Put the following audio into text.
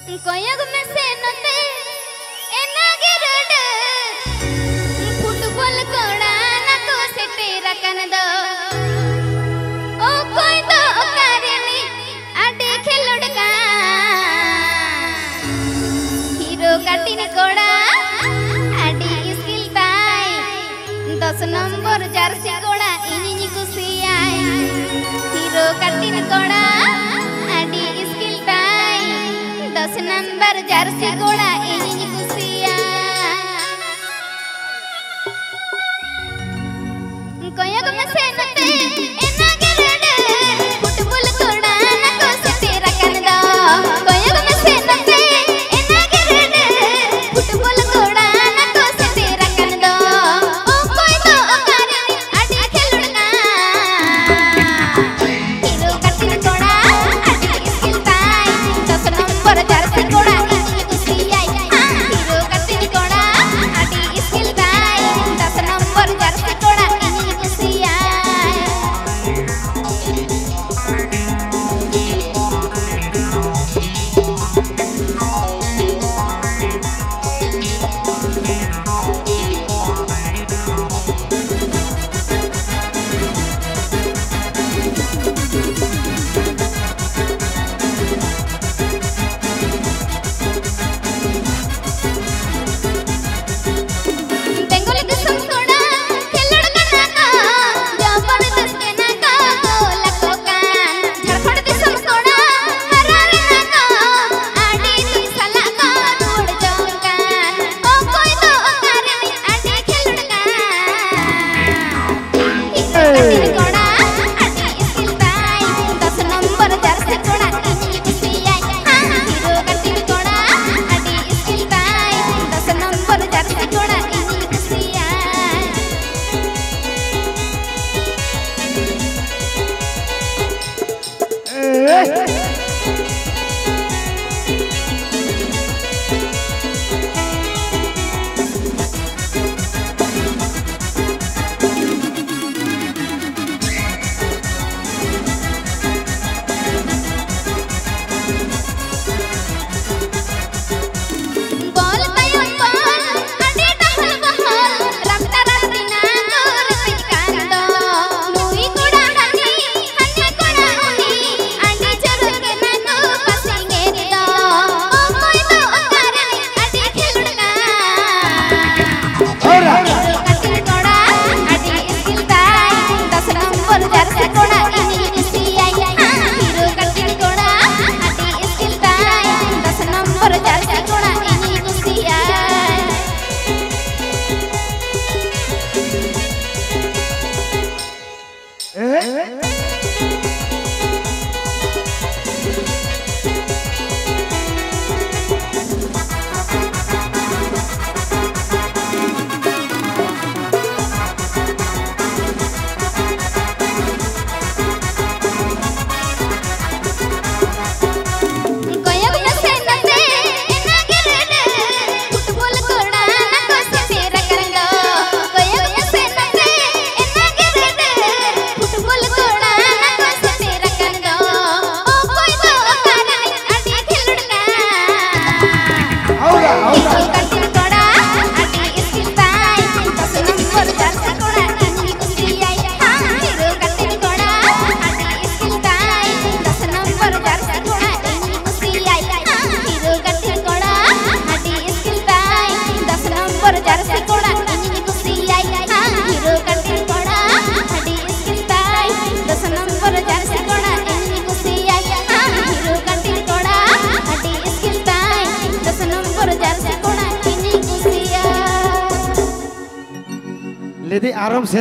कोयग में से नते एना गिरड फुटबॉल कोड़ा ना को से तेरा कन दो ओ कोई तो कारेनी आडे खेलड़का हीरो काटिन कोड़ा आडी स्किल ताई 10 नंबर जर्सी कोड़ा इनी कुसियाय हीरो काटिन कोड़ा आडी स्किल ताई 10 नंबर जर्सी कोड़ा इनी कुसिया कोयग में से नते एना गिरड फुटबॉल कोड़ा ना को से तेरा कन दो कोयग में से नते एना गिरड फुटबॉल कोड़ा ना को से तेरा कन दो ओ कोई तो कारेनी आडी खेलड़का हीरो काटिन कोड़ा आडी स्किल ताई 10 नंबर जर्सी कोड़ा इनी कुसिया हीरो काटिन कोड़ा आडी स्किल ताई 10 नंबर जर्सी कोड़ा इनी कुसिया बेंगोली दिसम कोड़ा खेलड़का ना जबरदस्त ना का गोला कोकान झारखंड दिसम कोड़ा हरारे ना आडी दिसला का तोड़ जोकान ओ कोई तो कारेनी आडी खेलड़का हीरो कोड़ा आडी स्किल ताई 10 नंबर जर्सी कोड़ा इनी कुसिया हीरो काटिन कोड़ा आडी स्किल ताई 10 नंबर जर्सी कोड़ा इनी कुसिया बोल तयो बोल आडी टहल बहल रमता रात्रि ना गोर पिकान दो मुई कोड़ा हनी कोड़ा उनी आडी जरक ना को पसिंगे दो ओ कोई तो कारेनी आडी खेलड़का हीरो काटिन कोड़ा आडी स्किल ताई 10 नंबर जर्सी कोड़ा इनी कुसिया हीरो काटिन कोड़ा आडी स्किल ताई 10 नंबर जर्सी कोड़ा इनी कुसिया कोयग में से नते एना गिरड फुटबॉल कोड़ा ना को से तेरा कन दो कोयग में से नते एना गिरड फुटबॉल कोड़ा ना को से तेरा कन दो ओ कोई तो कारेनी आडी खेलड़का हीरो काटिन कोड़ा आडी स्किल ताई 10 नंबर जर्सी कोड़ा इनी कुसिया हीरो काटिन कोड़ा आडी स्किल ताई 10 नंबर जर्सी कोड़ा इनी कुसिया हीरो काटिन कोड़ा आडी स्किल ताई 10 नंबर जर्सी कोड़ा इनी कुसिया हीरो काटिन कोड़ा आडी स्किल ताई 10 नंबर जर्सी कोड़ा इनी कुसिया हीरो काटिन कोड़ा आडी स्किल ताई 10 नंबर जर्सी कोड़ा इनी कुसिया लेदे आराम से